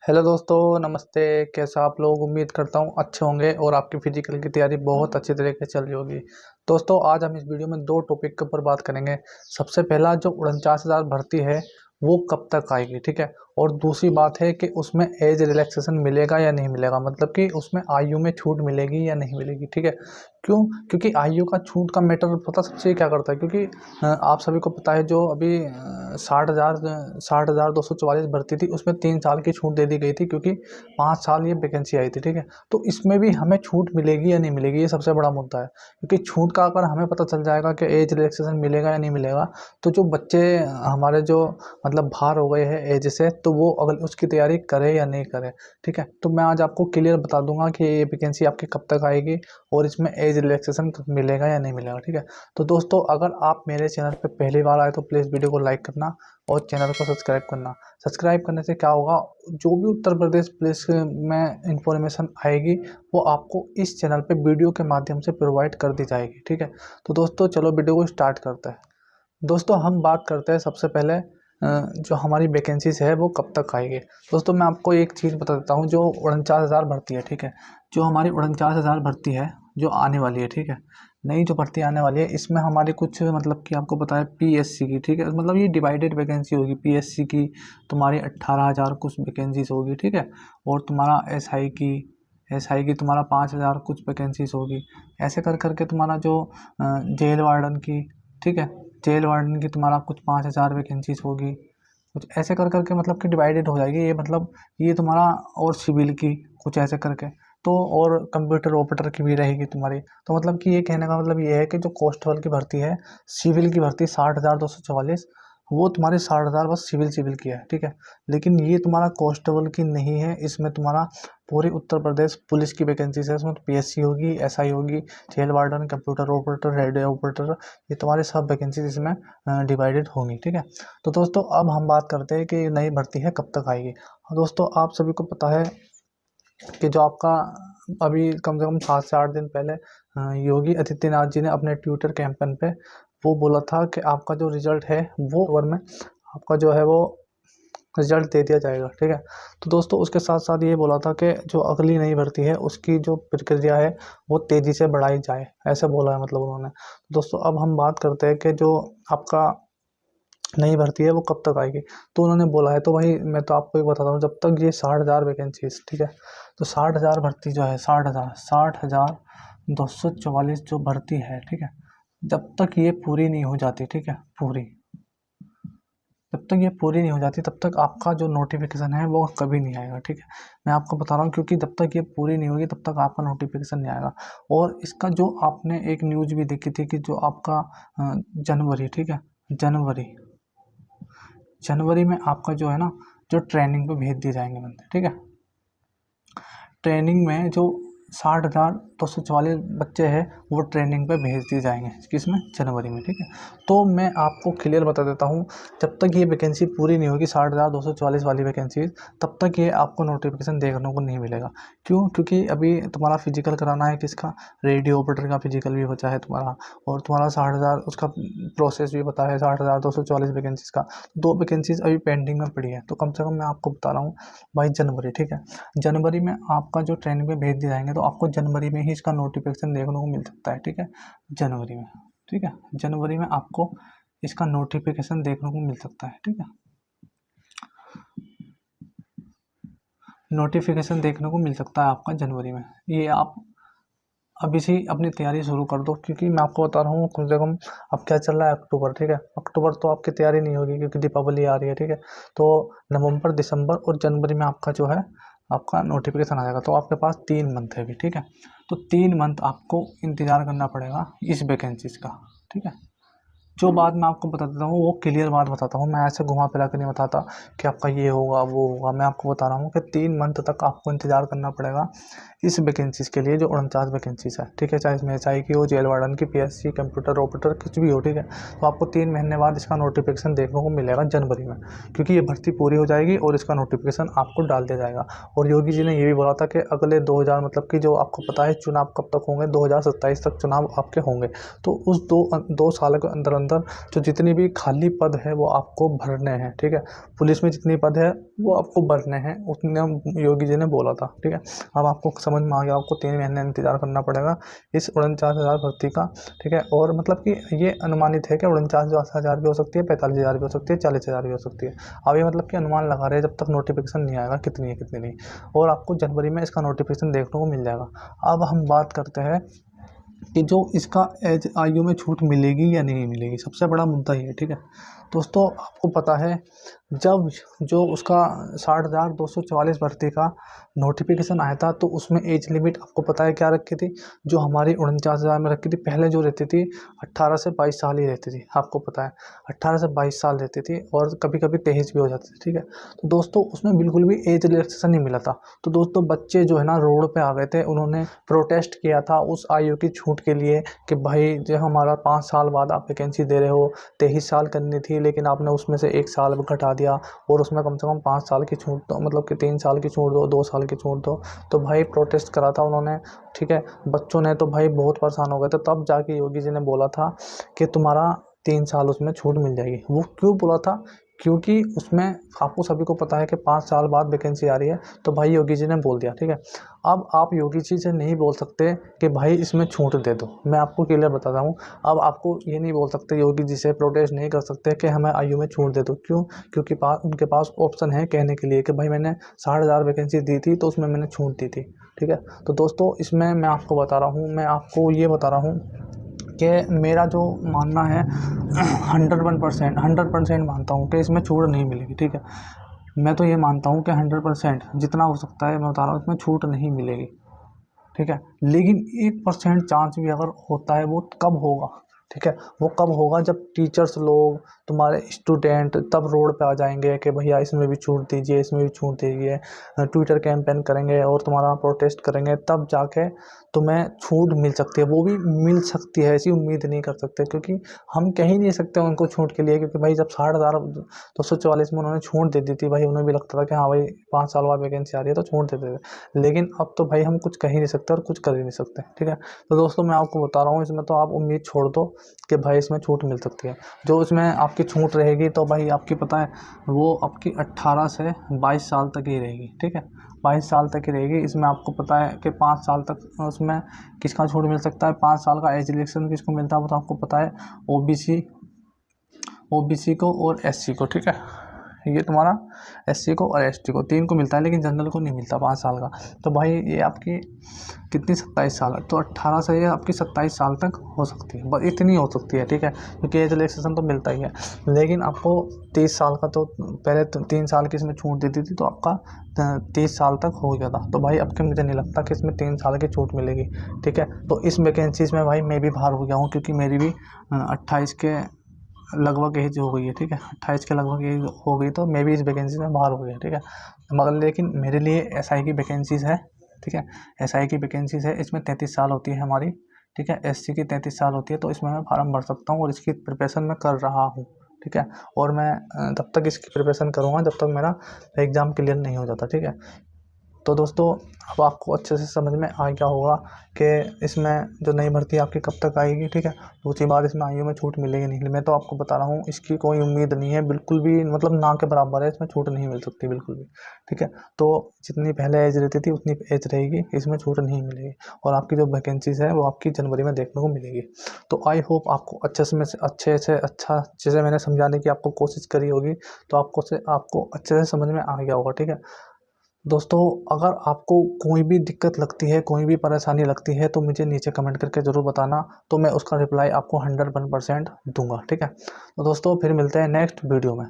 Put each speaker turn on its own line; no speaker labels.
Hello दोस्तों, नमस्ते। कैसा आप लोग? उम्मीद करता हूँ अच्छे होंगे और आपकी फिजिकल की तैयारी बहुत अच्छी तरीके से चल रही होगी। दोस्तों, आज हम इस वीडियो में दो टॉपिक के ऊपर बात करेंगे। सबसे पहला, जो 49,000 भर्ती है वो कब तक आएगी, ठीक है। और दूसरी बात है कि उसमें एज रिलैक्सेशन मिलेगा या नहीं मिलेगा, मतलब कि उसमें आयु में छूट मिलेगी या नहीं मिलेगी, ठीक है। क्यों? क्योंकि आयु का छूट का मैटर पता सबसे क्या करता है, क्योंकि आप सभी को पता है जो अभी 60,244 भर्ती थी उसमें 3 साल की छूट दे दी गई थी, क्योंकि 5 साल ये वैकेंसी आई थी, ठीक है। तो इसमें भी हमें छूट मिलेगी या नहीं मिलेगी, ये सबसे बड़ा मुद्दा है। क्योंकि छूट का अगर हमें पता चल जाएगा कि एज रिलैक्सेशन मिलेगा या नहीं मिलेगा, तो जो बच्चे हमारे जो मतलब बाहर हो गए हैं एज से, तो वो अगर उसकी तैयारी करे या नहीं करे, ठीक है। तो मैं आज आपको क्लियर बता दूंगा कि ये वैकेंसी आपकी कब तक आएगी और इसमें एज रिलैक्सेशन मिलेगा या नहीं मिलेगा, ठीक है। तो दोस्तों, अगर आप मेरे चैनल पे पहली बार आए तो प्लीज़ वीडियो को लाइक करना और चैनल को सब्सक्राइब करना। सब्सक्राइब करने से क्या होगा, जो भी उत्तर प्रदेश पुलिस में इंफॉर्मेशन आएगी वो आपको इस चैनल पे वीडियो के माध्यम से प्रोवाइड कर दी जाएगी, ठीक है। तो दोस्तों, चलो वीडियो को स्टार्ट करते हैं। दोस्तों, हम बात करते हैं सबसे पहले जो हमारी वैकेंसीज है वो कब तक आएगी। दोस्तों, मैं आपको एक चीज़ बता देता हूँ। जो 49,000 भर्ती है, ठीक है, जो हमारी 49,000 भर्ती है जो आने वाली है, ठीक है, नई जो भर्ती आने वाली है, इसमें हमारी कुछ मतलब कि आपको पता है पीएससी की, ठीक है, मतलब ये डिवाइडेड वैकेंसी होगी। पीएससी की तुम्हारी 18,000 कुछ वैकेंसीज होगी, ठीक है। और तुम्हारा एसआई की तुम्हारा 5,000 कुछ वैकेंसीज होगी। ऐसे कर करके तुम्हारा जो जेल वार्डन की, ठीक है, जेल वार्डन की तुम्हारा कुछ 5,000 वैकेंसीज होगी। कुछ ऐसे कर करके मतलब कि डिवाइडेड हो जाएगी ये, मतलब ये तुम्हारा। और सिविल की कुछ ऐसे करके, तो और कंप्यूटर ऑपरेटर की भी रहेगी तुम्हारी। तो मतलब कि ये कहने का मतलब ये है कि जो कांस्टेबल की भर्ती है, सिविल की भर्ती 60,244, वो तुम्हारी 60,000 बस सिविल सिविल की है, ठीक है। लेकिन ये तुम्हारा कांस्टेबल की नहीं है, इसमें तुम्हारा पूरे उत्तर प्रदेश पुलिस की वैकेंसीज है। इसमें पीएससी होगी, एसआई होगी, jail warden, computer operator, radio operator, ये तुम्हारे सब वैकेंसीज इसमें डिवाइडेड होंगी, ठीक है। तो दोस्तों, अब हम बात करते हैं कि नई भर्ती है कब तक आएगी। दोस्तों, आप सभी को पता है कि जो आपका अभी कम से कम 7 से 8 दिन पहले योगी आदित्यनाथ जी ने अपने ट्विटर कैंपेन पे वो बोला था कि आपका जो रिजल्ट है वो ओवर में आपका जो है वो रिजल्ट दे दिया जाएगा, ठीक है। तो दोस्तों, उसके साथ साथ ये बोला था कि जो अगली नई भर्ती है उसकी जो प्रक्रिया है वो तेज़ी से बढ़ाई जाए, ऐसे बोला है मतलब उन्होंने। दोस्तों, अब हम बात करते हैं कि जो आपका नई भर्ती है वो कब तक आएगी। तो उन्होंने बोला है, तो वही मैं तो आपको एक बताता हूँ, जब तक ये 60,000 वैकेंसीज, ठीक है, तो 60,000 भर्ती जो है, 60,244 जो भर्ती है, ठीक है, जब तक ये पूरी नहीं हो जाती, ठीक है, जब तक ये पूरी नहीं हो जाती तब तक आपका जो नोटिफिकेशन है वो कभी नहीं आएगा, ठीक है। मैं आपको बता रहा हूँ, क्योंकि जब तक ये पूरी नहीं होगी तब तक आपका नोटिफिकेशन नहीं आएगा। और इसका जो आपने एक न्यूज़ भी देखी थी कि जो आपका जनवरी, ठीक है, जनवरी जनवरी में आपका जो है ना, जो ट्रेनिंग पे भेज दिए जाएंगे बंदे, ठीक है। ट्रेनिंग में जो 60,244 बच्चे हैं वो ट्रेनिंग पे भेज दिए जाएंगे, किसमें? जनवरी में, ठीक है। तो मैं आपको क्लियर बता देता हूँ, जब तक ये वैकेंसी पूरी नहीं होगी 60,244 वाली वैकेंसी, तब तक ये आपको नोटिफिकेशन देखने को नहीं मिलेगा। क्यों? क्योंकि अभी तुम्हारा फिजिकल कराना है, किसका? रेडियो ऑपरेटर का फिजिकल भी बचा है तुम्हारा, और तुम्हारा 60,000 उसका प्रोसेस भी बता है, 60,244 वैकेंसीज का। 2 वैकेंसीज अभी पेंडिंग में पड़ी है। तो कम से कम मैं आपको बता रहा हूँ भाई, जनवरी, ठीक है, जनवरी में आपका जो ट्रेनिंग पे भेज दिए जाएंगे, तो आपको जनवरी में ही इसका नोटिफिकेशन देखने को मिल सकता है, ठीक है, जनवरी में, ठीक है, जनवरी में आपको इसका नोटिफिकेशन देखने को मिल सकता है, ठीक है, नोटिफिकेशन देखने को मिल सकता है आपका जनवरी में। ये आप अभी से ही अपनी तैयारी शुरू कर दो, क्योंकि मैं आपको बता रहा हूँ कम से कम अब क्या चल रहा है, अक्टूबर, ठीक है, अक्टूबर तो आपकी तैयारी नहीं होगी क्योंकि दीपावली आ रही है, ठीक है। तो नवंबर, दिसंबर और जनवरी में आपका जो है आपका नोटिफिकेशन आ जाएगा। तो आपके पास 3 मंथ है अभी, ठीक है। तो 3 मंथ आपको इंतज़ार करना पड़ेगा इस वैकेंसीज का, ठीक है। जो बात मैं आपको बता देता हूँ वो क्लियर बात बताता हूँ, मैं ऐसे घुमा फिरा कर नहीं बताता कि आपका ये होगा वो होगा। मैं आपको बता रहा हूँ कि 3 मंथ तक आपको इंतजार करना पड़ेगा इस वैकेंसीज़ के लिए, जो 49 वैकेंसीज़ है, ठीक है। चाहे इसमें एसआई की हो, जेल वार्डन की, पीएससी, कंप्यूटर ऑपरेटर, कुछ भी हो, ठीक है। तो आपको 3 महीने बाद इसका नोटिफिकेशन देखने को मिलेगा जनवरी में, क्योंकि ये भर्ती पूरी हो जाएगी और इसका नोटिफिकेशन आपको डाल दिया जाएगा। और योगी जी ने ये भी बोला था कि अगले 2000 मतलब कि जो आपको पता है चुनाव कब तक होंगे, 2027 तक चुनाव आपके होंगे। तो उस दो साल के अंदर अंदर जो जितनी भी खाली पद है वो आपको भरने हैं, ठीक है। पुलिस में जितनी पद है वो आपको भरने हैं, उतने योगी जी ने बोला था, ठीक है। अब आपको समझ में आ गया, आपको 3 महीने इंतजार करना पड़ेगा इस 49,000 भर्ती का, ठीक है। और मतलब कि ये अनुमानित है कि 49,000 भी हो सकती है, 45,000 भी हो सकती है, 40,000 भी हो सकती है। अब ये मतलब कि अनुमान लगा रहे हैं जब तक नोटिफिकेशन नहीं आएगा कितनी है कितनी नहीं, और आपको जनवरी में इसका नोटिफिकेशन देखने को मिल जाएगा। अब हम बात करते हैं कि जो इसका एज आयु में छूट मिलेगी या नहीं मिलेगी, सबसे बड़ा मुद्दा ये है, ठीक है। दोस्तों आपको पता है जब जो उसका 60,244 भर्ती का नोटिफिकेशन आया था तो उसमें एज लिमिट आपको पता है क्या रखी थी, जो हमारी 49,000 में रखी थी। पहले जो रहती थी 18 से 22 साल ही रहती थी, आपको पता है 18 से 22 साल रहती थी, और कभी कभी 23 भी हो जाती थी, ठीक है। तो दोस्तों उसमें बिल्कुल भी एज रिलैक्सेशन नहीं मिला था। तो दोस्तों बच्चे जो है ना रोड पे आ गए थे, उन्होंने प्रोटेस्ट किया था उस आयु की छूट के लिए कि भाई जो हमारा 5 साल बाद आप वैकेंसी दे रहे हो, 23 साल करनी थी लेकिन आपने उसमें से 1 साल घटा दिया, और उसमें कम से कम 5 साल की छूट दो, मतलब कि 3 साल की छूट दो, 2 साल की छूट दो। तो भाई प्रोटेस्ट करा था उन्होंने, ठीक है। बच्चों ने तो भाई बहुत परेशान हो गए थे, तब जाके योगी जी ने बोला था कि तुम्हारा 3 साल उसमें छूट मिल जाएगी। वो क्यों बोला था, क्योंकि उसमें आपको सभी को पता है कि 5 साल बाद वैकेंसी आ रही है, तो भाई योगी जी ने बोल दिया, ठीक है। अब आप योगी जी से नहीं बोल सकते कि भाई इसमें छूट दे दो, मैं आपको क्लियर बताता हूँ। अब आपको ये नहीं बोल सकते, योगी जी से प्रोटेस्ट नहीं कर सकते कि हमें आयु में छूट दे दो। क्यों? क्योंकि उनके पास ऑप्शन है कहने के लिए कि भाई मैंने 60,000 वैकेंसी दी थी तो उसमें मैंने छूट दी थी, ठीक है। तो दोस्तों इसमें मैं आपको बता रहा हूँ, मैं आपको ये बता रहा हूँ कि मेरा जो मानना है 100% मानता हूँ कि इसमें छूट नहीं मिलेगी, ठीक है। मैं तो ये मानता हूँ कि 100% जितना हो सकता है मैं बता रहा हूँ, इसमें छूट नहीं मिलेगी, ठीक है। लेकिन 1% चांस भी अगर होता है, वो कब होगा, ठीक है। वो कब होगा जब टीचर्स लोग, तुम्हारे स्टूडेंट तब रोड पे आ जाएंगे कि भैया इसमें भी छूट दीजिए, इसमें भी छूट दीजिए, ट्विटर कैंपेन करेंगे और तुम्हारा प्रोटेस्ट करेंगे, तब जाके तुम्हें छूट मिल सकती है। वो भी मिल सकती है, ऐसी उम्मीद नहीं कर सकते, क्योंकि हम कह ही नहीं सकते उनको छूट के लिए, क्योंकि भाई जब 60,244 में उन्होंने छूट दे दी थी, भाई उन्हें भी लगता था कि हाँ भाई 5 साल बाद वैकेंसी आ रही है तो छूट दे देते। लेकिन अब तो भाई हम कुछ कह ही नहीं सकते और कुछ कर ही नहीं सकते, ठीक है। तो दोस्तों मैं आपको बता रहा हूँ, इसमें तो आप उम्मीद छोड़ दो कि भाई इसमें छूट मिल सकती है। जो इसमें आपकी छूट रहेगी तो भाई आपकी पता है वो आपकी 18 से 22 साल तक ही रहेगी, ठीक है। 22 साल तक ही रहेगी। इसमें आपको पता है कि 5 साल तक उसमें किसका छूट मिल सकता है, 5 साल का एज रिलैक्सेशन किसको मिलता है वो तो आपको पता है, ओबीसी को और एससी को, ठीक है। ये तुम्हारा एससी को और एसटी को 3 को मिलता है, लेकिन जनरल को नहीं मिलता 5 साल का। तो भाई ये आपकी कितनी 27 साल है, तो 18 से ये आपकी 27 साल तक हो सकती है, बस इतनी हो सकती है, ठीक है। क्योंकि एज रिलैक्सेशन तो मिलता ही है, लेकिन आपको 30 साल का तो पहले 3 साल की इसमें छूट देती थी, तो आपका 30 साल तक हो गया था। तो भाई अब के मुझे नहीं लगता कि इसमें 3 साल की छूट मिलेगी, ठीक है। तो इस वैकेंसीज में भाई मैं भी बाहर हो गया हूँ, क्योंकि मेरी भी 28 के लगभग एज हो गई है, ठीक है। 28 के लगभग एज हो गई, तो मैं भी इस वैकेंसी में बाहर हो गया, ठीक है। मगर लेकिन मेरे लिए एसआई की वैकेंसीज़ है, ठीक है। एसआई की वैकेंसीज़ है, इसमें 33 साल होती है हमारी, ठीक है। एससी की 33 साल होती है, तो इसमें मैं फार्म भर सकता हूँ और इसकी प्रिपरेशन मैं कर रहा हूँ, ठीक है। और मैं तब तक इसकी प्रिपरेशन करूँगा जब तक मेरा एग्ज़ाम क्लियर नहीं हो जाता, ठीक है। तो दोस्तों अब आपको अच्छे से समझ में आ गया होगा कि इसमें जो नई भर्ती आपकी कब तक आएगी, ठीक है। दूसरी बात, इसमें आयु में छूट मिलेगी नहीं, मैं तो आपको बता रहा हूँ इसकी कोई उम्मीद नहीं है बिल्कुल भी, मतलब ना के बराबर है, इसमें छूट नहीं मिल सकती बिल्कुल भी, ठीक है। तो जितनी पहले एज रहती थी उतनी एज रहेगी, इसमें छूट नहीं मिलेगी, और आपकी जो वैकेंसीज है वो आपकी जनवरी में देखने को मिलेगी। तो आई होप आपको अच्छे से मैंने समझाने की आपको कोशिश करी होगी, तो आपको अच्छे से समझ में आ गया होगा, ठीक है। दोस्तों अगर आपको कोई भी दिक्कत लगती है, कोई भी परेशानी लगती है, तो मुझे नीचे कमेंट करके ज़रूर बताना, तो मैं उसका रिप्लाई आपको 101% दूंगा, ठीक है। तो दोस्तों फिर मिलते हैं नेक्स्ट वीडियो में।